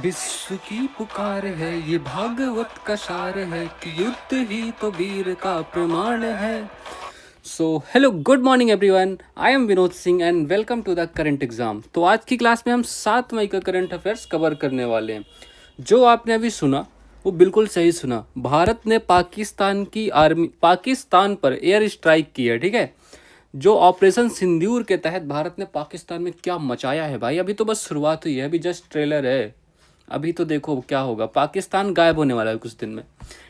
विश्व की पुकार है, ये भागवत का सार है कि युद्ध ही तो वीर का प्रमाण है। So hello, good morning everyone. I am Vinod Singh and welcome to the current exam. तो आज की क्लास में हम 7 मई का करंट अफेयर्स कवर करने वाले हैं। जो आपने अभी सुना वो बिल्कुल सही सुना। भारत ने पाकिस्तान पर एयर स्ट्राइक की है, ठीक है। जो ऑपरेशन सिंदूर के तहत भारत ने पाकिस्तान में क्या मचाया है भाई, अभी तो बस शुरुआत हुई है, अभी जस्ट ट्रेलर है। अभी तो देखो क्या होगा, पाकिस्तान गायब होने वाला है कुछ दिन में,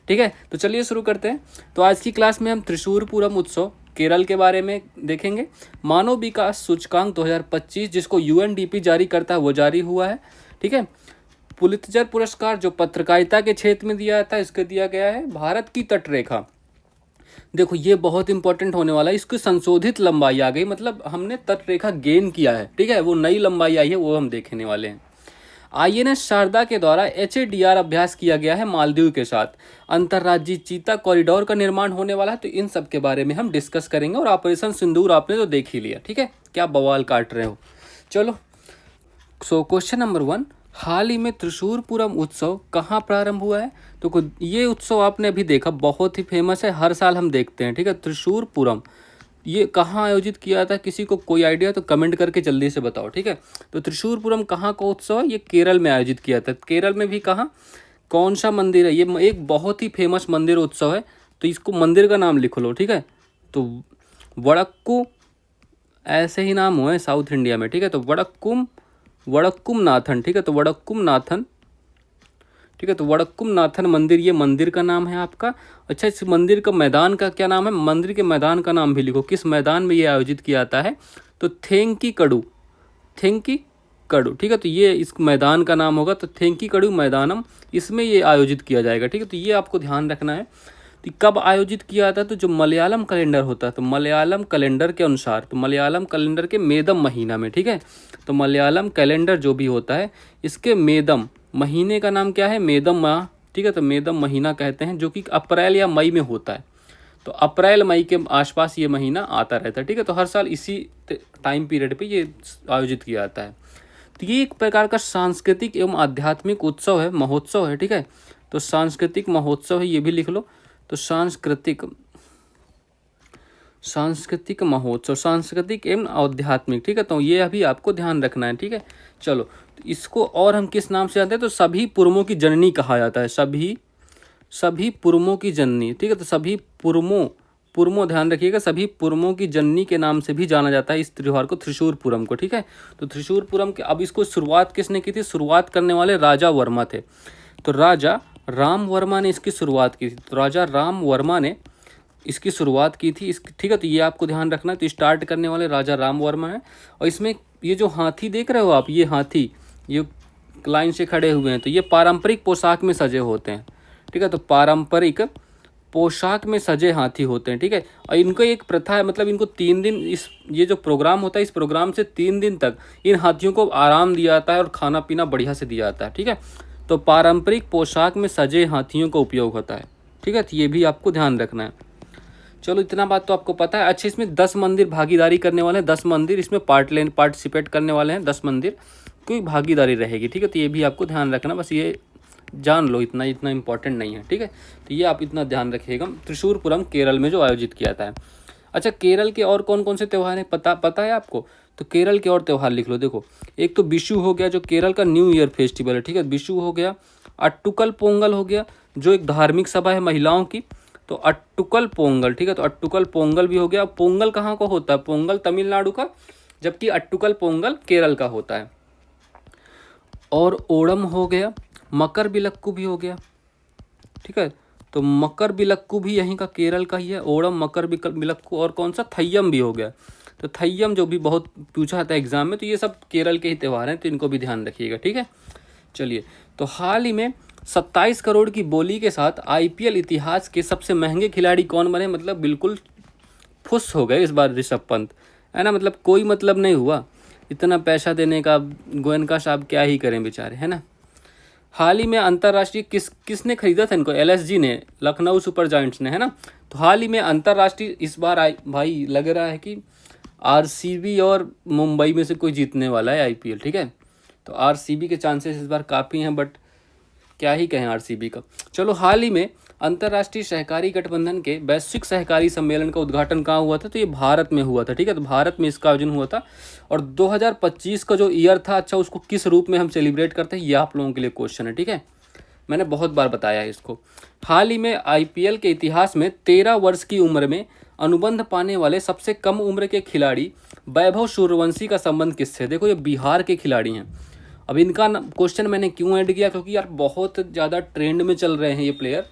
ठीक है। तो चलिए शुरू करते हैं। तो आज की क्लास में हम त्रिशूर पूरम उत्सव केरल के बारे में देखेंगे। मानव विकास सूचकांक 2025 जिसको यूएनडीपी जारी करता है वो जारी हुआ है, ठीक है। पुलित्जर पुरस्कार जो पत्रकारिता के क्षेत्र में दिया जाता है इसको दिया गया है। भारत की तटरेखा, देखो ये बहुत इंपॉर्टेंट होने वाला है। इसकी संशोधित लंबाई आ गई, मतलब हमने तटरेखा गेन किया है, ठीक है। वो नई लंबाई आई है, वो हम देखने वाले हैं। आईएनएस शारदा के द्वारा एचएडीआर अभ्यास किया गया है मालदीव के साथ। अंतर्राज्यीय चीता कॉरिडोर का निर्माण होने वाला है, तो इन सब के बारे में हम डिस्कस करेंगे। और ऑपरेशन सिंदूर आपने तो देख ही लिया, ठीक है। क्या बवाल काट रहे हो, चलो। सो क्वेश्चन नंबर 1, हाल ही में त्रिशूर पूरम उत्सव कहाँ प्रारंभ हुआ है? तो ये उत्सव आपने अभी देखा, बहुत ही फेमस है, हर साल हम देखते हैं, ठीक है। त्रिशूर पूरम ये कहाँ आयोजित किया था? किसी को कोई आइडिया तो कमेंट करके जल्दी से बताओ, ठीक है। तो त्रिशूरपुरम कहाँ का उत्सव है? ये केरल में आयोजित किया था। केरल में भी कहाँ, कौन सा मंदिर है? ये एक बहुत ही फेमस मंदिर उत्सव है, तो इसको मंदिर का नाम लिख लो, ठीक है। तो वड़क्कू, ऐसे ही नाम हुए साउथ इंडिया में, ठीक है। तो वड़क्कुम नाथन, ठीक है। तो वड़क्कुम नाथन, ठीक है। तो वड़क्कुम नाथन मंदिर, ये मंदिर का नाम है आपका। अच्छा, इस मंदिर का मैदान का क्या नाम है? मंदिर के मैदान का नाम भी लिखो, किस मैदान में ये आयोजित किया जाता है? तो थेंकी कड़ू, ठीक है। तो ये इस मैदान का नाम होगा, तो थेंकी कड़ू मैदानम, इसमें ये आयोजित किया जाएगा, ठीक है। तो ये आपको ध्यान रखना है। तो कब आयोजित किया जाता है? तो जो मलयालम कैलेंडर होता है, तो मलयालम कैलेंडर के अनुसार, तो मलयालम कैलेंडर के मेदम महीना में, ठीक है। तो मलयालम कैलेंडर जो भी होता है, इसके मेदम महीने का नाम क्या है? मेदम माह, ठीक है। तो मेदम महीना कहते हैं, जो कि अप्रैल या मई में होता है। तो अप्रैल मई के आसपास ये महीना आता रहता है, ठीक है। तो हर साल इसी टाइम पीरियड पे ये आयोजित किया जाता है। तो ये एक प्रकार का सांस्कृतिक एवं आध्यात्मिक उत्सव है, महोत्सव है, ठीक है। तो सांस्कृतिक महोत्सव है, ये भी लिख लो। तो सांस्कृतिक महोत्सव, सांस्कृतिक एवं आध्यात्मिक, ठीक है। तो ये अभी आपको ध्यान रखना है, ठीक है। चलो, तो इसको और हम किस नाम से जानते हैं? तो सभी पुरमों की जननी कहा जाता है, सभी पुरमों की जननी, ठीक है। तो सभी पुरमों ध्यान रखिएगा, सभी पुरमों की जननी के नाम से भी जाना जाता है इस त्योहार को, त्रिशूर पूरम को, ठीक है। तो त्रिशूर पूरम के, अब इसको शुरुआत किसने की थी? शुरुआत करने वाले राजा वर्मा थे। तो राजा राम वर्मा ने इसकी शुरुआत की थी। तो राजा राम वर्मा ने इसकी शुरुआत की थी, इस, ठीक है। तो ये आपको ध्यान रखना है। तो स्टार्ट करने वाले राजा राम वर्मा है। और इसमें ये जो हाथी देख रहे हो आप, ये हाथी, ये लाइन से खड़े हुए हैं, तो ये पारंपरिक पोशाक में सजे होते हैं, ठीक है। तो पारंपरिक पोशाक में सजे हाथी होते हैं, ठीक है। और इनको एक प्रथा है, मतलब इनको 3 दिन, इस ये जो प्रोग्राम होता है, इस प्रोग्राम से 3 दिन तक इन हाथियों को आराम दिया जाता है और खाना पीना बढ़िया से दिया जाता है, ठीक है। तो पारंपरिक पोशाक में सजे हाथियों का उपयोग होता है, ठीक है। तो ये भी आपको ध्यान रखना है। चलो, इतना बात तो आपको पता है। अच्छा, इसमें 10 मंदिर भागीदारी करने वाले हैं, 10 मंदिर इसमें पार्टिसिपेट करने वाले हैं, 10 मंदिर की भागीदारी रहेगी, ठीक है। तो ये भी आपको ध्यान रखना, बस ये जान लो, इतना इंपॉर्टेंट नहीं है, ठीक है। तो ये आप इतना ध्यान रखिएगा। त्रिशूरपुरम केरल में जो आयोजित किया था। अच्छा, केरल के और कौन कौन से त्यौहार हैं, पता है आपको? तो केरल के और त्यौहार लिख लो। देखो, एक तो विशु हो गया, जो केरल का न्यू ईयर फेस्टिवल है, ठीक है। विशु हो गया। अट्टुकल पोंगल हो गया, जो एक धार्मिक सभा है महिलाओं की। तो अट्टुकल पोंगल, ठीक है। तो अट्टुकल पोंगल भी हो गया। पोंगल कहाँ का होता है? पोंगल तमिलनाडु का, जबकि अट्टुकल पोंगल केरल का होता है। और ओणम हो गया। मकर बिलक्कू भी हो गया, ठीक है। तो मकर बिलक्कू भी यहीं का, केरल का ही है। ओणम, मकर बिलक्कू, और कौन सा? थय्यम भी हो गया। तो थय्यम जो भी बहुत पूछा था एग्जाम में, तो ये सब केरल के ही त्यौहार हैं, तो इनको भी ध्यान रखिएगा, ठीक है। चलिए, तो हाल ही में 27 करोड़ की बोली के साथ आईपीएल इतिहास के सबसे महंगे खिलाड़ी कौन बने? मतलब बिल्कुल खुश हो गए इस बार ऋषभ पंत, है ना। मतलब कोई मतलब नहीं हुआ इतना पैसा देने का। गोयनका साहब क्या ही करें बेचारे, है ना। हाल ही में अंतर्राष्ट्रीय किसने खरीदा था इनको? एलएसजी ने, लखनऊ सुपर जायंट्स ने, है ना। तो हाल ही में अंतर्राष्ट्रीय इस बार भाई लग रहा है कि आरसीबी और मुंबई में से कोई जीतने वाला है आईपीएल, ठीक है। तो आरसीबी के चांसेस इस बार काफ़ी हैं, बट क्या ही कहें आरसीबी का। चलो, हाल ही में अंतर्राष्ट्रीय सहकारी गठबंधन के वैश्विक सहकारी सम्मेलन का उद्घाटन कहाँ हुआ था? तो ये भारत में हुआ था, ठीक है। तो भारत में इसका आयोजन हुआ था। और 2025 का जो ईयर था, अच्छा, उसको किस रूप में हम सेलिब्रेट करते हैं, ये आप लोगों के लिए क्वेश्चन है, ठीक है। मैंने बहुत बार बताया है इसको। हाल ही में आईपीएल के इतिहास में 13 वर्ष की उम्र में अनुबंध पाने वाले सबसे कम उम्र के खिलाड़ी वैभव सूर्यवंशी का संबंध किससे? देखो, ये बिहार के खिलाड़ी हैं। अब इनका क्वेश्चन मैंने क्यों ऐड किया? क्योंकि यार बहुत ज़्यादा ट्रेंड में चल रहे हैं ये प्लेयर,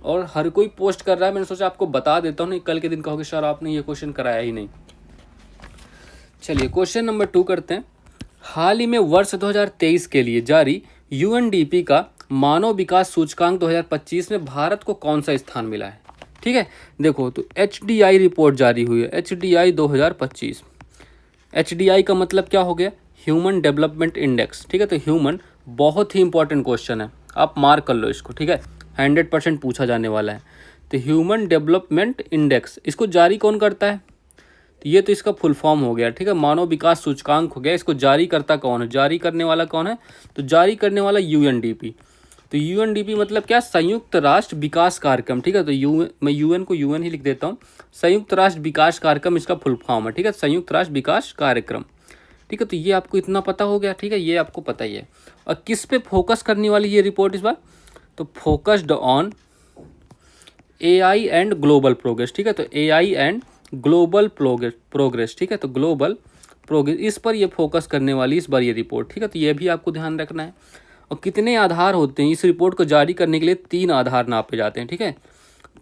और हर कोई पोस्ट कर रहा है। मैंने सोचा आपको बता देता हूँ, नहीं कल के दिन कहोगे सर आपने ये क्वेश्चन कराया ही नहीं। चलिए, क्वेश्चन नंबर 2 करते हैं। हाल ही में वर्ष 2023 के लिए जारी यूएनडीपी का मानव विकास सूचकांक 2025 में भारत को कौन सा स्थान मिला है? ठीक है, देखो, तो HDI रिपोर्ट जारी हुई है, HDI 2025। HDI का मतलब क्या हो गया? ह्यूमन डेवलपमेंट इंडेक्स, ठीक है। तो ह्यूमन बहुत ही इंपॉर्टेंट क्वेश्चन है, आप मार्क कर लो इसको, ठीक है, 100% पूछा जाने वाला है। तो ह्यूमन डेवलपमेंट इंडेक्स, इसको जारी कौन करता है? तो ये तो इसका फुल फॉर्म हो गया, ठीक है, मानव विकास सूचकांक हो गया। इसको जारी करता कौन है? जारी करने वाला कौन है? तो जारी करने वाला यूएनडीपी। तो यूएनडीपी मतलब क्या? संयुक्त राष्ट्र विकास कार्यक्रम, ठीक है। तो मैं यूएन को यूएन ही लिख देता हूँ। संयुक्त राष्ट्र विकास कार्यक्रम इसका फुल फॉर्म है, ठीक है, संयुक्त राष्ट्र विकास कार्यक्रम, ठीक है। तो ये आपको इतना पता हो गया, ठीक है, ये आपको पता ही है। और किस पे फोकस करने वाली ये रिपोर्ट इस बार? तो focused on AI and global progress, ठीक है। तो एआई एंड ग्लोबल प्रोग्रेस, ठीक है। तो ग्लोबल प्रोग्रेस, इस पर ये फोकस करने वाली इस बार ये रिपोर्ट, ठीक है। तो ये भी आपको ध्यान रखना है। और कितने आधार होते हैं इस रिपोर्ट को जारी करने के लिए? 3 आधार नापे जाते हैं, ठीक है।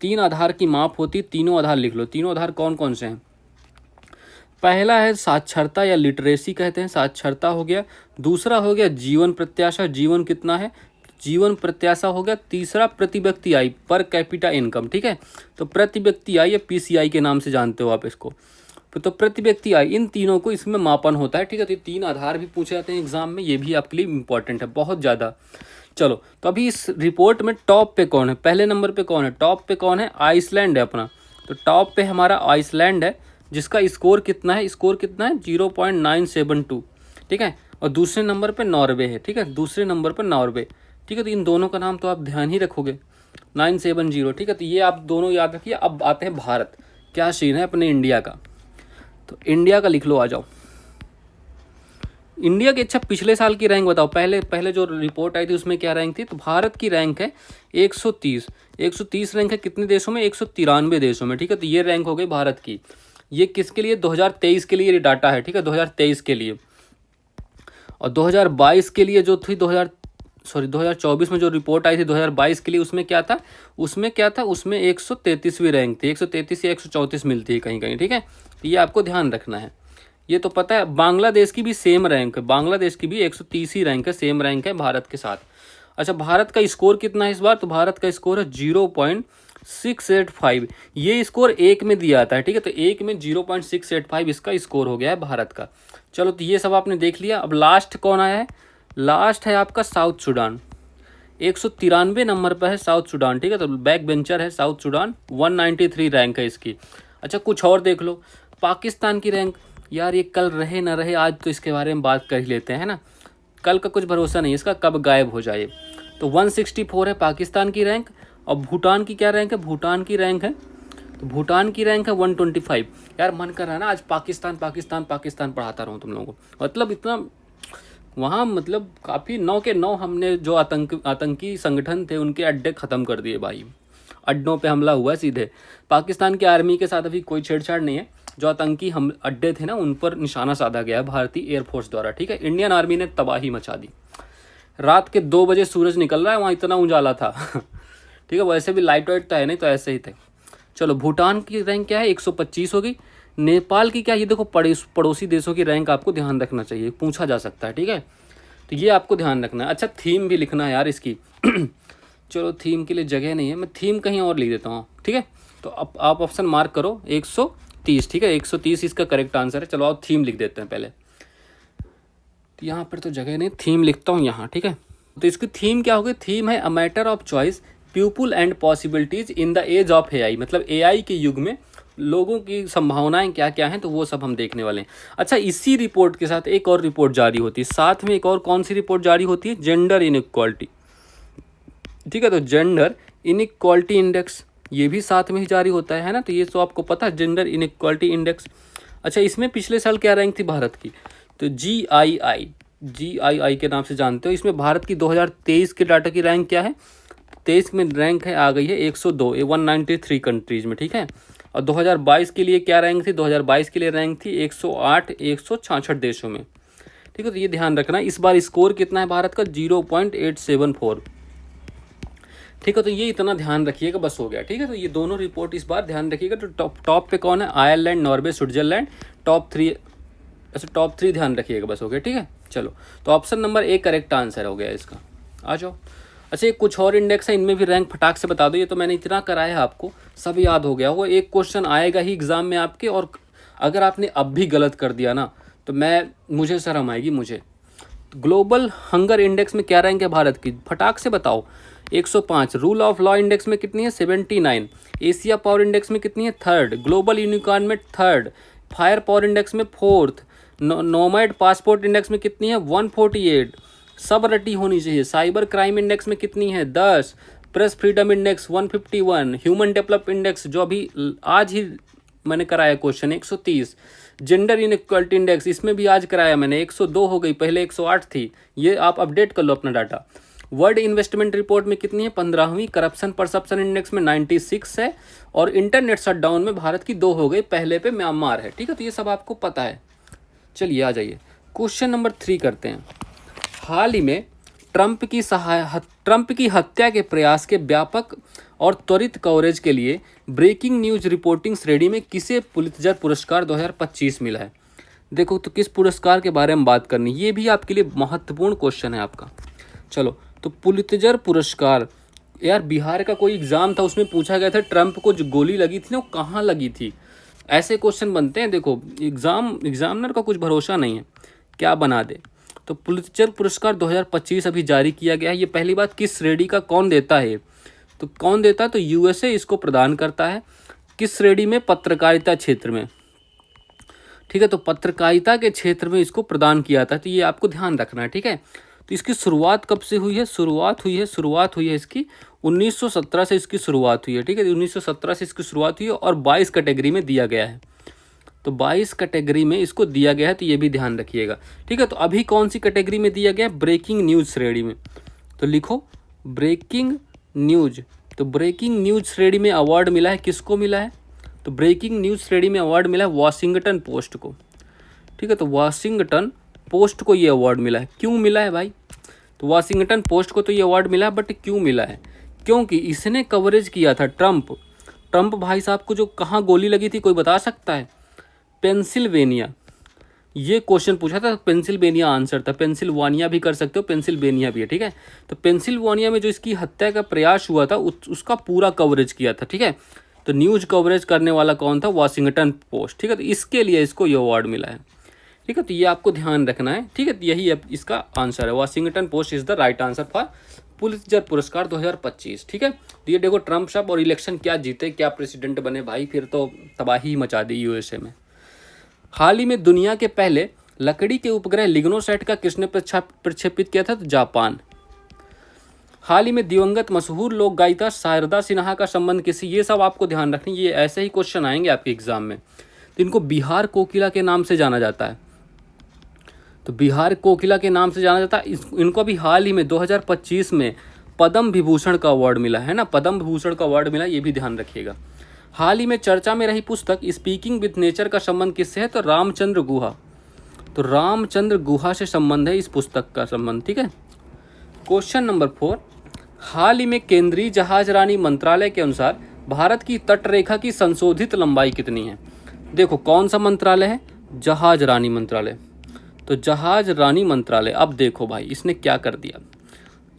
3 आधार की माप होती है, तीनों आधार लिख लो। तीनों आधार कौन कौन से हैं? पहला है साक्षरता या लिटरेसी कहते हैं, साक्षरता हो गया। दूसरा हो गया जीवन प्रत्याशा, जीवन कितना है, जीवन प्रत्याशा हो गया। तीसरा प्रति व्यक्ति आय, पर कैपिटा इनकम, ठीक है। तो प्रति व्यक्ति आय या पीसीआई के नाम से जानते हो आप इसको। तो प्रति व्यक्ति आय, इन तीनों को इसमें मापन होता है, ठीक है। तो 3 आधार भी पूछे जाते हैं एग्जाम में, ये भी आपके लिए इंपॉर्टेंट है बहुत ज़्यादा। चलो, तो अभी इस रिपोर्ट में टॉप पे कौन है? पहले नंबर पे कौन है? टॉप पे कौन है? आइसलैंड है अपना। तो टॉप पे हमारा आइसलैंड है, जिसका स्कोर कितना है? स्कोर कितना है? 0.972, ठीक है। और दूसरे नंबर पे नॉर्वे है, ठीक है, दूसरे नंबर पर नॉर्वे, ठीक है। तो इन दोनों का नाम तो आप ध्यान ही रखोगे, 970, ठीक है। तो ये आप दोनों याद रखिए। अब आते हैं भारत, क्या सीन है अपने इंडिया का? तो इंडिया का लिख लो, आ जाओ। इंडिया की, अच्छा, पिछले साल की रैंक बताओ। पहले जो रिपोर्ट आई थी उसमें क्या रैंक थी? तो भारत की रैंक है 130 रैंक है। कितने देशों में? 193 देशों में, ठीक है। तो ये रैंक हो गई भारत की। ये किसके लिए? 2023 के लिए ये डाटा है, ठीक है, 2023 के लिए। और 2022 के लिए जो थी 2024 में जो रिपोर्ट आई थी 2022 के लिए, उसमें क्या था? उसमें 133वीं रैंक थी, 133 या 134 मिलती है कहीं कहीं, ठीक है। तो ये आपको ध्यान रखना है। ये तो पता है, बांग्लादेश की भी सेम रैंक है, बांग्लादेश की भी 130 ही रैंक है, सेम रैंक है भारत के साथ। अच्छा, भारत का स्कोर कितना है इस बार? तो भारत का स्कोर है 0.685। ये स्कोर 1 में दिया आता है, ठीक है। तो 1 में 0.685 इसका स्कोर हो गया है भारत का। चलो, तो ये सब आपने देख लिया। अब लास्ट कौन आया है? लास्ट है आपका साउथ सूडान, 193 नंबर पर है साउथ सूडान, ठीक है। तो बैक बेंचर है साउथ सूडान, 193 रैंक है इसकी। अच्छा, कुछ और देख लो, पाकिस्तान की रैंक। यार ये कल रहे ना रहे, आज तो इसके बारे में बात कर ही लेते हैं ना। कल का कुछ भरोसा नहीं इसका, कब गायब हो जाए। तो 164 है पाकिस्तान की रैंक। और भूटान की क्या रैंक है? भूटान की रैंक है, तो भूटान की रैंक है 125। यार मन कर रहा है ना आज पाकिस्तान पाकिस्तान पाकिस्तान पढ़ाता रहूँ तुम लोगों को, मतलब इतना वहाँ, मतलब काफ़ी 9 के 9 हमने जो आतंकी संगठन थे उनके अड्डे ख़त्म कर दिए भाई। अड्डों पे हमला हुआ सीधे। पाकिस्तान की आर्मी के साथ अभी कोई छेड़छाड़ नहीं है, जो आतंकी हम अड्डे थे ना उन पर निशाना साधा गया है भारतीय एयरफोर्स द्वारा, ठीक है। इंडियन आर्मी ने तबाही मचा दी। रात के 2 बजे सूरज निकल रहा है वहाँ, इतना उजाला था ठीक है। वैसे भी लाइट वाइट तो है नहीं, तो ऐसे ही थे। चलो, भूटान की रैंक क्या है? 125 होगी। नेपाल की क्या? ये देखो, पड़ोसी देशों की रैंक आपको ध्यान रखना चाहिए, पूछा जा सकता है, ठीक है। तो ये आपको ध्यान रखना है। अच्छा, थीम भी लिखना है यार इसकी चलो, थीम के लिए जगह नहीं है, मैं थीम कहीं और लिख देता हूँ, ठीक है। तो अब आप ऑप्शन मार्क करो 130, ठीक है, 130 इसका करेक्ट आंसर है। चलो, आप थीम लिख देते हैं पहले। तो यहाँ पर तो जगह नहीं, थीम लिखता हूँ यहाँ, ठीक है। तो इसकी थीम क्या होगी? थीम है a matter of choice, people and possibilities in the age of AI. मतलब एआई के युग में लोगों की संभावनाएं क्या क्या हैं, तो वो सब हम देखने वाले हैं। अच्छा, इसी रिपोर्ट के साथ एक और रिपोर्ट जारी होती है, साथ में एक और कौन सी रिपोर्ट जारी होती है, जेंडर इनइक्वालिटी, ठीक है। तो जेंडर इनइक्वालिटी इंडेक्स ये भी साथ में ही जारी होता है ना, तो ये तो आपको पता है, जेंडर इनइक्वालिटी इंडेक्स। अच्छा, इसमें पिछले साल क्या रैंक थी भारत की, तो GII के नाम से जानते हो। इसमें भारत की 2023 के डाटा की रैंक क्या है, 23 में रैंक है, आ गई है 102, 193 कंट्रीज में, ठीक है। और 2022 के लिए क्या रैंक थी, 2022 के लिए रैंक थी 108, 166 देशों में, ठीक है। तो ये ध्यान रखना, इस बार स्कोर कितना है भारत का, 0.874, ठीक है। तो ये इतना ध्यान रखिएगा, बस हो गया, ठीक है। तो ये दोनों रिपोर्ट इस बार ध्यान रखिएगा। तो टॉप पे कौन है, आयरलैंड, नॉर्वे, स्विट्जरलैंड, टॉप 3, ऐसे टॉप 3 ध्यान रखिएगा, बस हो गया, ठीक है। चलो, तो option number A correct answer हो गया इसका, आ जाओ। अच्छा, एक कुछ और इंडेक्स है, इनमें भी रैंक फटाक से बता दो, ये तो मैंने इतना कराया है आपको, सब याद हो गया होगा। एक क्वेश्चन आएगा ही एग्जाम में आपके, और अगर आपने अब भी गलत कर दिया ना, तो मुझे शर्म आएगी मुझे। ग्लोबल हंगर इंडेक्स में क्या रैंक है भारत की, फटाक से बताओ। 105। रूल ऑफ लॉ इंडेक्स में कितनी है, 79। एशिया पावर इंडेक्स में कितनी है, 3rd। ग्लोबल यूनिकॉर्न में 3rd। फायर पावर इंडेक्स में 4th। नोमैड पासपोर्ट इंडेक्स में कितनी है, 148। सब रटी होनी चाहिए। साइबर क्राइम इंडेक्स में कितनी है, 10। Press freedom index 151। Human develop index जो अभी आज ही मैंने कराया क्वेश्चन, 130। जेंडर इनइक्वालिटी इंडेक्स इसमें भी आज कराया मैंने, 102 हो गई, पहले 108 थी। ये आप अपडेट कर लो अपना डाटा। वर्ल्ड इन्वेस्टमेंट रिपोर्ट में कितनी है, 15वीं। करप्शन परसेप्शन इंडेक्स में 96 है। और इंटरनेट शटडाउन में भारत की 2 हो गई, पहले पे म्यांमार है, ठीक है। तो ये सब आपको पता है। चलिए आ जाइए, क्वेश्चन नंबर 3 करते हैं। हाल ही में ट्रंप की हत्या के प्रयास के व्यापक और त्वरित कवरेज के लिए ब्रेकिंग न्यूज रिपोर्टिंग श्रेणी में किसे पुलित्जर पुरस्कार 2025 मिला है। देखो, तो किस पुरस्कार के बारे में बात करनी, ये भी आपके लिए महत्वपूर्ण क्वेश्चन है आपका। चलो, तो पुलित्जर पुरस्कार, यार बिहार का कोई एग्जाम था, उसमें पूछा गया था ट्रंप को जो गोली लगी थी ना, वो कहाँ लगी थी। ऐसे क्वेश्चन बनते हैं। देखो, एग्जामिनर का कुछ भरोसा नहीं है, क्या बना दे। तो पुलित्जर पुरस्कार 2025 अभी जारी किया गया है। ये पहली बात, किस श्रेणी का कौन देता है, तो कौन देता है, तो USA इसको प्रदान करता है। किस श्रेणी में, पत्रकारिता क्षेत्र में, ठीक है। तो पत्रकारिता के क्षेत्र में इसको प्रदान किया था, तो ये आपको ध्यान रखना है, ठीक है। तो इसकी शुरुआत कब से हुई है, शुरुआत हुई है इसकी 1917 से इसकी शुरुआत हुई है, ठीक है। 1917 से इसकी शुरुआत हुई है और 22 कैटेगरी में दिया गया है। तो 22 कैटेगरी में इसको दिया गया है, तो ये भी ध्यान रखिएगा, ठीक है। तो अभी कौन सी कैटेगरी में दिया गया है, ब्रेकिंग न्यूज़ श्रेणी में। तो लिखो ब्रेकिंग न्यूज। तो ब्रेकिंग न्यूज श्रेणी में अवार्ड मिला है, किसको मिला है, तो ब्रेकिंग न्यूज श्रेणी में अवार्ड मिला है वॉशिंगटन पोस्ट को, ठीक है। तो वॉशिंगटन पोस्ट को ये अवार्ड मिला है। क्यों मिला है भाई, तो वॉशिंगटन पोस्ट को तो ये अवार्ड मिला है, बट क्यों मिला है, क्योंकि इसने कवरेज किया था ट्रंप भाई साहब को जो कहाँ गोली लगी थी, कोई बता सकता है, पेंसिल्वेनिया। ये क्वेश्चन पूछा था, पेंसिल्वेनिया आंसर था, पेंसिल्वानिया भी कर सकते हो, पेंसिल्वेनिया भी है, ठीक है। तो पेंसिल्वानिया में जो इसकी हत्या का प्रयास हुआ था, उसका पूरा कवरेज किया था, ठीक है। तो न्यूज कवरेज करने वाला कौन था, वॉशिंगटन पोस्ट, ठीक है। तो इसके लिए इसको ये अवार्ड मिला है, ठीक है। तो ये आपको ध्यान रखना है, ठीक है। यही अब इसका आंसर है, Washington post is the right answer for Pulitzer पुरस्कार 2025, ठीक है। तो ये देखो, ट्रंप साहब और इलेक्शन क्या जीते, क्या प्रेसिडेंट बने भाई, फिर तो तबाही मचा दी USA में। हाल ही में दुनिया के पहले लकड़ी के उपग्रह लिग्नोसैट का किसने प्रक्षेपित किया था, तो जापान। हाल ही में दिवंगत मशहूर लोक गायिका शारदा सिन्हा का संबंध किसी, ये सब आपको ध्यान रखनी, ये ऐसे ही क्वेश्चन आएंगे आपके एग्जाम में। तो इनको बिहार कोकिला के नाम से जाना जाता है, तो बिहार कोकिला के नाम से जाना जाता है। इनको भी हाल ही में 2025 में पद्म विभूषण का अवार्ड मिला है ना, पद्म विभूषण का अवार्ड मिला, ये भी ध्यान रखिएगा। हाल ही में चर्चा में रही पुस्तक स्पीकिंग विद नेचर का संबंध किससे है, तो रामचंद्र गुहा। तो रामचंद्र गुहा से संबंध है इस पुस्तक का संबंध, ठीक है। क्वेश्चन नंबर 4, हाल ही में केंद्रीय जहाज रानी मंत्रालय के अनुसार भारत की तटरेखा की संशोधित लंबाई कितनी है। देखो, कौन सा मंत्रालय है, जहाज रानी मंत्रालय। तो जहाज रानी मंत्रालय, अब देखो भाई इसने क्या कर दिया,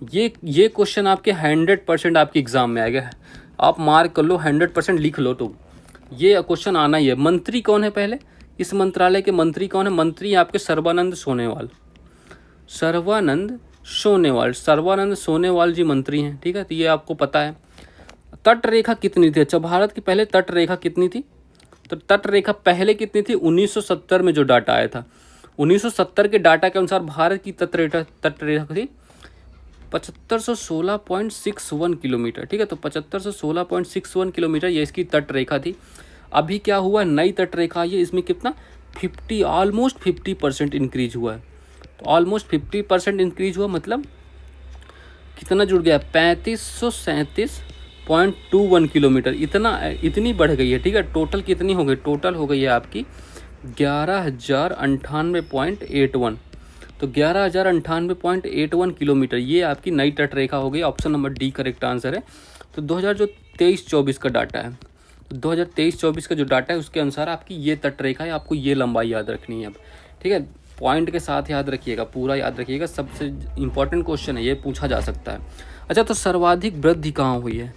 ये क्वेश्चन आपके 100% आपके एग्जाम में आएगा, आप मार्क कर लो, 100% लिख लो तुम, ये क्वेश्चन आना ही है। मंत्री कौन है पहले, इस मंत्रालय के मंत्री कौन है, मंत्री आपके सर्बानंद सोनेवाल जी मंत्री हैं, ठीक है। तो ये आपको पता है। तट रेखा कितनी थी, अच्छा भारत की पहले तट रेखा कितनी थी, तो तट रेखा पहले कितनी थी? 1970 में जो डाटा आया था, 1970 के डाटा के अनुसार भारत की तट रेखा थी 7516.61 किलोमीटर। ठीक है, तो 7516.61 किलोमीटर ये इसकी तट रेखा थी। अभी क्या हुआ, नई तट रेखा है, इसमें कितना ऑलमोस्ट 50% इंक्रीज हुआ है। तो ऑलमोस्ट 50% इंक्रीज हुआ मतलब कितना जुड़ गया, 3537.21 किलोमीटर, इतनी बढ़ गई है। ठीक है, टोटल कितनी हो गई, टोटल हो गई है आपकी 11,098.81। तो 11,098.81 किलोमीटर ये आपकी नई तट रेखा हो गई। Option number D correct answer है। तो 2023-24 का डाटा है, तो 2023-24 का जो डाटा है उसके अनुसार आपकी ये तट रेखा है, आपको ये लंबाई याद रखनी है अब। ठीक है, पॉइंट के साथ याद रखिएगा, पूरा याद रखिएगा, सबसे इंपॉर्टेंट क्वेश्चन है, ये पूछा जा सकता है। अच्छा, तो सर्वाधिक वृद्धि कहाँ हुई है?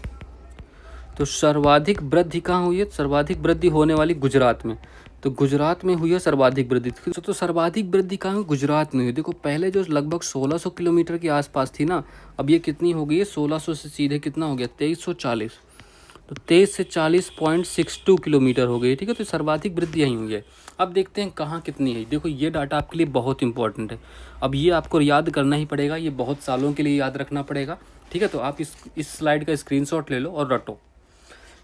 तो सर्वाधिक वृद्धि कहाँ हुई है? सर्वाधिक वृद्धि होने वाली गुजरात में। तो गुजरात में हुई है सर्वाधिक वृद्धि। तो सर्वाधिक वृद्धि कहाँ हुई? गुजरात में हुई। देखो पहले जो लगभग 1600 किलोमीटर के आसपास थी ना, अब ये कितनी हो गई है, 1600 से सीधे कितना हो गया, 2340। तो 23 से 40.62 किलोमीटर हो गई। ठीक है, तो सर्वाधिक वृद्धि यहीं हुई है। अब देखते हैं कहाँ कितनी है। देखो ये डाटा आपके लिए बहुत इंपॉर्टेंट है, अब ये आपको याद करना ही पड़ेगा, ये बहुत सालों के लिए याद रखना पड़ेगा। ठीक है, तो आप इस स्लाइड का स्क्रीनशॉट ले लो और रटो।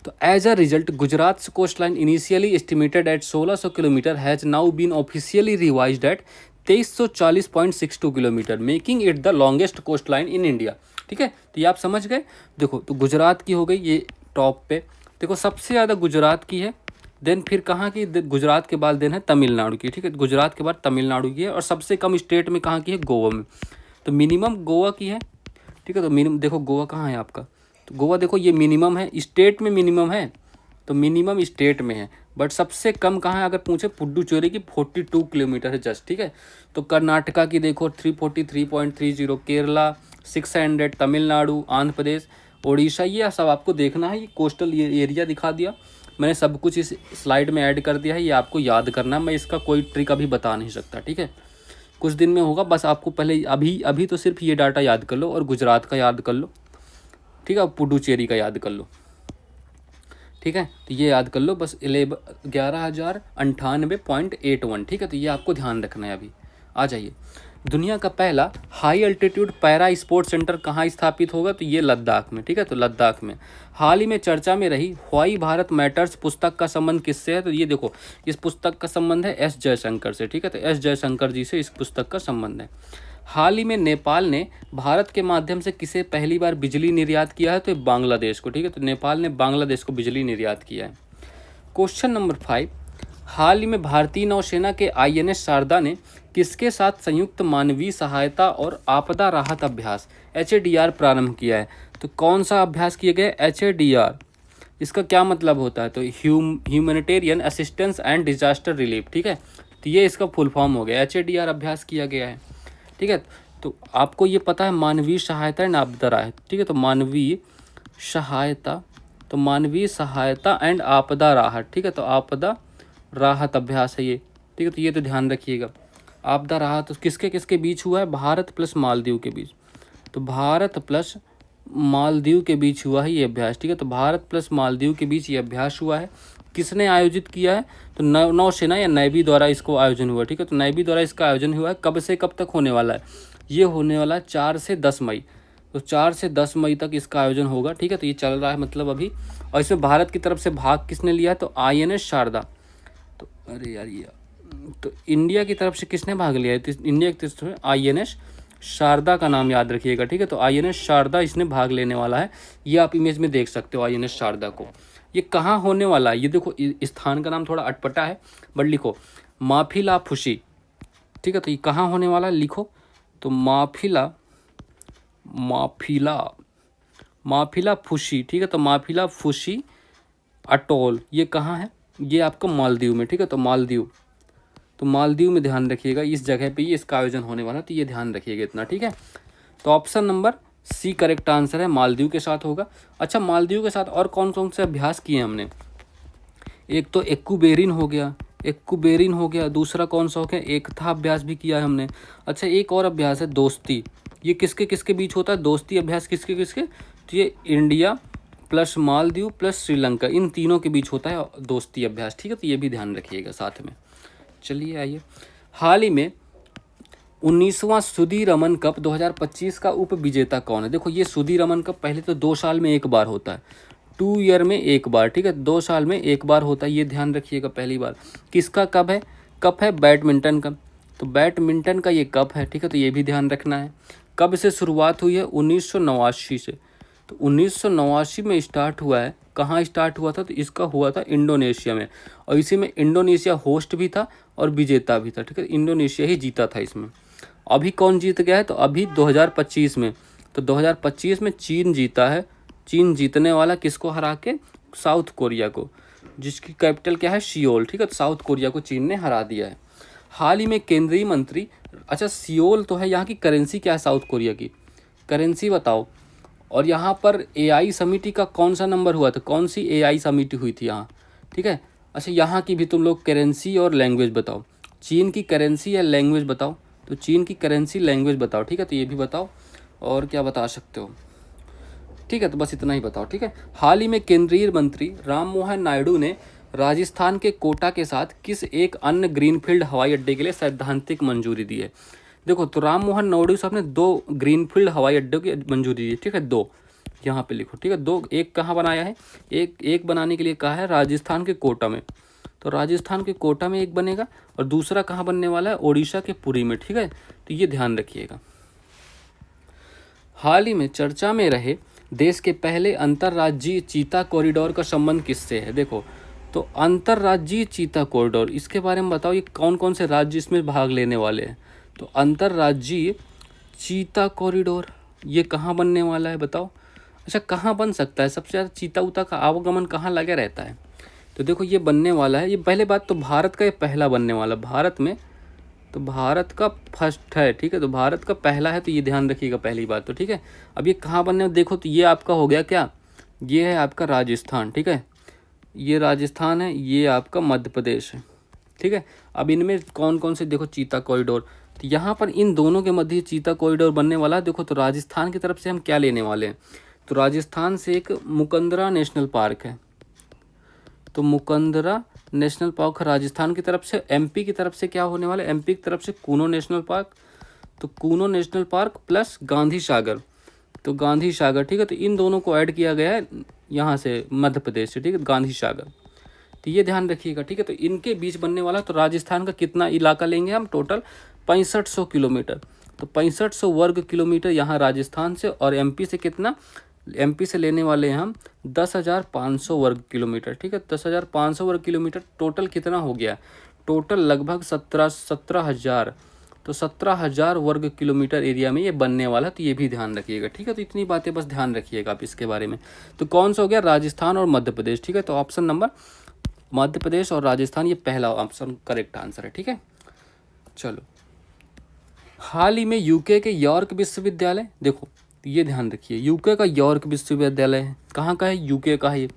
तो as a result Gujarat coast line initially estimated at 1600 kilometres has now been officially revised at 2340.62 kilometres, making it the longest coast line in India. ठीक है, तो ये आप समझ गए। देखो तो गुजरात की हो गई ये टॉप पे, देखो सबसे ज़्यादा गुजरात की है, देन फिर कहाँ की, गुजरात के बाद देन है तमिलनाडु की। ठीक है, गुजरात के बाद तमिलनाडु की है, और सबसे कम स्टेट में कहाँ की है, गोवा में। तो मिनिमम गोवा की है। ठीक है, तो मिनिमम देखो गोवा कहाँ है आपका, तो गोवा देखो ये मिनिमम है, स्टेट में मिनिमम है, तो मिनिमम स्टेट में है। बट सबसे कम कहाँ है अगर पूछे, पुडुचेरी की 42 किलोमीटर है जस्ट। ठीक है, तो कर्नाटका की देखो 343.30, केरला 600, तमिलनाडु, आंध्र प्रदेश, ओडिशा, ये सब आपको देखना है। ये कोस्टल एरिया दिखा दिया मैंने, सब कुछ इस स्लाइड में ऐड कर दिया है, ये आपको याद करना है। मैं इसका कोई ट्रिक अभी बता नहीं सकता। ठीक है, कुछ दिन में होगा, बस आपको पहले अभी तो सिर्फ ये डाटा याद कर लो, और गुजरात का याद कर लो। ठीक है, पुडुचेरी का याद कर लो। ठीक है, तो ये याद कर लो बस 11,098.81। ठीक है, तो ये आपको ध्यान रखना है। अभी आ जाइए, दुनिया का पहला high altitude para sports centre कहाँ स्थापित होगा? तो ये लद्दाख में। ठीक है, तो लद्दाख में। हाल ही में चर्चा में रही व्हाई भारत मैटर्स पुस्तक का संबंध किससे है? तो ये देखो इस पुस्तक का संबंध है एस जयशंकर से। ठीक है, तो एस जयशंकर जी से इस पुस्तक का संबंध है। हाल ही में नेपाल ने भारत के माध्यम से किसे पहली बार बिजली निर्यात किया है? तो बांग्लादेश को। ठीक है, तो नेपाल ने बांग्लादेश को बिजली निर्यात किया है। क्वेश्चन नंबर 5, हाल ही में भारतीय नौसेना के INS शारदा ने किसके साथ संयुक्त मानवीय सहायता और आपदा राहत अभ्यास HADR प्रारंभ किया है? तो कौन सा अभ्यास किया गया? HADR। इसका क्या मतलब होता है? तो humanitarian assistance and disaster relief. ठीक है, तो ये इसका फुल फॉर्म हो गया, HADR अभ्यास किया गया है। ठीक है, तो आपको ये पता है मानवीय सहायता एंड आपदा राहत। ठीक है, तो मानवीय सहायता एंड आपदा राहत। ठीक है, तो आपदा राहत अभ्यास है ये। ठीक है, तो ये तो ध्यान रखिएगा। आपदा राहत किसके किसके बीच हुआ है? भारत प्लस मालदीव के बीच। तो भारत प्लस मालदीव के बीच हुआ है ये अभ्यास। ठीक है, तो भारत प्लस मालदीव के बीच ये अभ्यास हुआ है। किसने आयोजित किया है? तो नौसेना या नेवी द्वारा इसको आयोजन हुआ। ठीक है, तो नेवी द्वारा इसका आयोजन हुआ है। कब से कब तक होने वाला है? ये होने वाला है 4 से 10 मई। तो 4 से 10 मई तक इसका आयोजन होगा। ठीक है, तो ये चल रहा है मतलब अभी। और इसमें भारत की तरफ से भाग किसने लिया है? तो INS शारदा। तो अरे यार ये तो इंडिया की तरफ से किसने भाग लिया है? तो इंडिया की तरफ से INS शारदा का नाम याद रखिएगा। ठीक है, तो INS शारदा इसने भाग लेने वाला है। ये आप इमेज में देख सकते हो INS शारदा को। ये कहाँ होने वाला है? ये देखो स्थान का नाम थोड़ा अटपटा है, बट लिखो माफिलाफुशी। ठीक है, तो ये कहाँ होने वाला है? लिखो तो माफिलाफुशी। ठीक है, तो माफिलाफुशी अटोल ये कहाँ है? ये आपका मालदीव में। ठीक है, तो मालदीव में ध्यान रखिएगा, इस जगह पे ही इसका आयोजन होने वाला है, तो ये ध्यान रखिएगा इतना। ठीक है, तो option number C correct answer है, मालदीव के साथ होगा। अच्छा, मालदीव के साथ और कौन कौन से अभ्यास किए हमने? एक तो एक्कुबेरिन हो गया, दूसरा कौन सा हो गया? एकता अभ्यास भी किया है हमने। अच्छा, एक और अभ्यास है दोस्ती। ये किसके किसके बीच होता है? दोस्ती अभ्यास किसके किसके? तो ये India plus Maldives plus Sri Lanka, इन तीनों के बीच होता है दोस्ती अभ्यास, ठीक है। तो ये भी ध्यान रखिएगा साथ में। चलिए आइए, हाल ही में 19वां सुदीरमन कप 2025 का उप विजेता कौन है। देखो ये सुदीरमन कप पहले तो 2 साल में एक बार होता है, 2 ईयर में एक बार, ठीक है, 2 साल में एक बार होता है, ये ध्यान रखिएगा। पहली बार किसका कप है, कप है बैडमिंटन का, तो बैडमिंटन का ये कप है, ठीक है। तो ये भी ध्यान रखना है। कब से शुरुआत हुई है, 1989 से। तो 1989 में स्टार्ट हुआ है। कहाँ स्टार्ट हुआ था, तो इसका हुआ था इंडोनेशिया में, और इसी में इंडोनेशिया होस्ट भी था और विजेता भी था, ठीक है। इंडोनेशिया ही जीता था इसमें। अभी कौन जीत गया है, तो अभी 2025 में, तो 2025 में चीन जीता है। चीन जीतने वाला किसको हरा के, साउथ कोरिया को, जिसकी कैपिटल क्या है, सियोल, ठीक है। तो साउथ कोरिया को चीन ने हरा दिया है। हाल ही में केंद्रीय मंत्री, अच्छा सियोल तो है, यहाँ की करेंसी क्या है, साउथ कोरिया की करेंसी बताओ। और यहाँ पर एआई समिति का कौन सा नंबर हुआ था, कौन सी एआई समिति हुई थी यहाँ, ठीक है। अच्छा यहाँ की भी तुम लोग करेंसी और लैंग्वेज बताओ, चीन की करेंसी या लैंग्वेज बताओ। तो चीन की करेंसी लैंग्वेज बताओ, ठीक है। तो ये भी बताओ, और क्या बता सकते हो, ठीक है। तो बस इतना ही बताओ, ठीक है। हाल ही में केंद्रीय मंत्री राम मोहन नायडू ने राजस्थान के कोटा के साथ किस एक अन्य ग्रीनफील्ड हवाई अड्डे के लिए सैद्धांतिक मंजूरी दी है। देखो तो राम मोहन नायडू साहब ने 2 ग्रीनफील्ड हवाई अड्डों की मंजूरी दी, ठीक है, 2 यहाँ पे लिखो, ठीक है। 2, एक कहाँ बनाया है, एक बनाने के लिए कहा है राजस्थान के कोटा में, तो राजस्थान के कोटा में एक बनेगा, और दूसरा कहाँ बनने वाला है, ओडिशा के पुरी में, ठीक है। तो ये ध्यान रखिएगा। हाल ही में चर्चा में रहे देश के पहले अंतर्राज्यीय चीता कॉरिडोर का संबंध किससे है। देखो तो अंतर्राज्यीय चीता कॉरिडोर, इसके बारे में बताओ, ये कौन कौन से राज्य इसमें भाग लेने वाले हैं। तो अंतर्राज्यीय चीता कॉरिडोर ये कहाँ बनने वाला है बताओ। अच्छा कहाँ बन सकता है, सबसे ज़्यादा चीता उता का आवागमन कहाँ लगा रहता है। तो देखो ये बनने वाला है, ये पहले बात तो भारत का ये पहला बनने वाला, भारत में, तो भारत का फर्स्ट है, ठीक है। तो भारत का पहला है, तो ये ध्यान रखिएगा पहली बात तो, ठीक है। अब ये कहाँ बनने, देखो तो ये आपका हो गया क्या, ये है आपका राजस्थान, ठीक है, ये राजस्थान है, ये आपका मध्य प्रदेश है, ठीक है। अब इनमें कौन कौन से देखो चीता कॉरिडोर, तो यहाँ पर इन दोनों के मध्य चीता कॉरिडोर बनने वाला है। देखो तो राजस्थान की तरफ से हम क्या लेने वाले हैं, तो राजस्थान से एक मुकंदरा नेशनल पार्क है, तो मुकंदरा नेशनल पार्क राजस्थान की तरफ से। एमपी की तरफ से क्या होने वाला है, एमपी की तरफ से कूनो नेशनल पार्क, तो Kuno national park plus Gandhi Sagar, तो गांधी सागर, ठीक है। तो इन दोनों को ऐड किया गया है यहाँ से मध्य प्रदेश से, ठीक है, गांधी सागर, तो ये ध्यान रखिएगा, ठीक है। तो इनके बीच बनने वाला, तो राजस्थान का कितना इलाका लेंगे हम, टोटल 6500 किलोमीटर, तो 6500 वर्ग किलोमीटर यहाँ राजस्थान से, और एमपी से कितना, एमपी से लेने वाले हैं हम 10,500 वर्ग किलोमीटर, ठीक है। 10,500 वर्ग किलोमीटर टोटल कितना हो गया, टोटल लगभग 17,000, तो 17,000 वर्ग किलोमीटर एरिया में ये बनने वाला, तो ये भी ध्यान रखिएगा, ठीक है। तो इतनी बातें बस ध्यान रखिएगा आप इसके बारे में। तो कौन सा हो गया, राजस्थान और मध्य प्रदेश, ठीक है। तो ऑप्शन नंबर मध्य प्रदेश और राजस्थान, ये पहला ऑप्शन करेक्ट आंसर है, ठीक है। चलो हाल ही में यूके के यॉर्क विश्वविद्यालय, देखो ये ध्यान रखिए, यूके का यॉर्क विश्वविद्यालय है, कहाँ का है, यूके का है ये,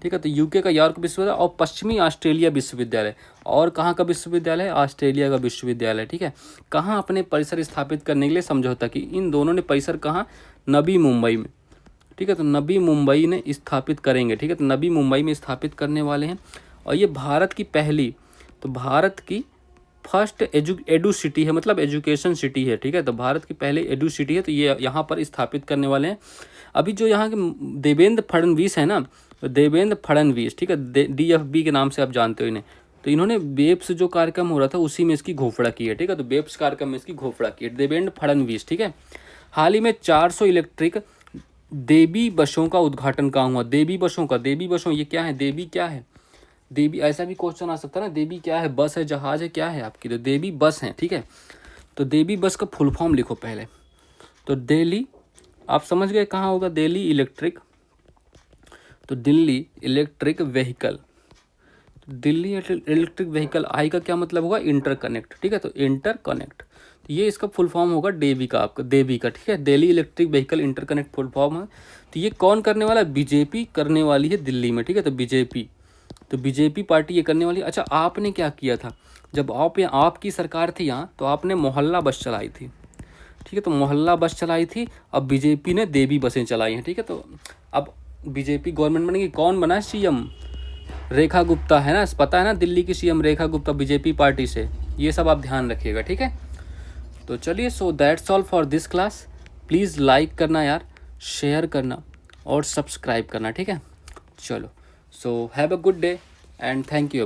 ठीक है। तो यूके का यॉर्क विश्वविद्यालय और पश्चिमी ऑस्ट्रेलिया विश्वविद्यालय, और कहाँ का विश्वविद्यालय है, ऑस्ट्रेलिया का विश्वविद्यालय, ठीक है। कहाँ अपने परिसर स्थापित करने के लिए समझौता की, इन दोनों ने परिसर कहाँ, नवी मुंबई में, ठीक है। तो नवी मुंबई ने स्थापित करेंगे, ठीक है। तो नवी मुंबई में स्थापित करने वाले हैं, और ये भारत की पहली, तो भारत की फर्स्ट एडू सिटी है, मतलब एजुकेशन सिटी है, ठीक है। तो भारत की पहले एडू सिटी है, तो ये यहाँ पर स्थापित करने वाले हैं। अभी जो यहाँ के देवेंद्र फडणवीस है ना, तो देवेंद्र फडणवीस, ठीक है, DFB के नाम से आप जानते हो इन्हें, तो इन्होंने बेप्स जो कार्यक्रम हो रहा था उसी में इसकी घोषणा की है, ठीक है। तो बेप्स कार्यक्रम में इसकी घोषणा की है देवेंद्र फडणवीस, ठीक है। हाल ही में 400 इलेक्ट्रिक देवी बसों का उद्घाटन कहाँ हुआ, देवी बसों का, देवी बसों ये क्या है, देवी क्या है, देवी, ऐसा भी क्वेश्चन आ सकता है ना, देवी क्या है, बस है, जहाज है, क्या है आपकी, तो देवी बस है, ठीक है। तो देवी बस का फुल फॉर्म लिखो पहले, तो दिल्ली, आप समझ गए कहाँ होगा, दिल्ली इलेक्ट्रिक, तो दिल्ली इलेक्ट्रिक व्हीकल, तो दिल्ली इलेक्ट्रिक व्हीकल, आई का क्या मतलब होगा, इंटरकनेक्ट, ठीक है। तो इंटरकनेक्ट, तो ये इसका फुल फॉर्म होगा देवी का, आपका देवी का, ठीक है, Delhi electric vehicle interconnect full form है। तो ये कौन करने वाला है, बीजेपी करने वाली है दिल्ली में, ठीक है। तो बीजेपी, तो बीजेपी पार्टी ये करने वाली है। अच्छा आपने क्या किया था, जब आपकी सरकार थी यहाँ, तो आपने मोहल्ला बस चलाई थी, ठीक है। तो मोहल्ला बस चलाई थी, अब बीजेपी ने देवी बसें चलाई हैं, ठीक है। तो अब बीजेपी गवर्नमेंट बनेगी, कौन बना सीएम? रेखा गुप्ता है ना, पता है ना, दिल्ली की CM Rekha Gupta BJP party से। ये सब आप ध्यान रखिएगा, ठीक है। तो चलिए, so that's all for this class. Please like करना यार, शेयर करना और सब्सक्राइब करना, ठीक है। चलो, so have a good day and thank you.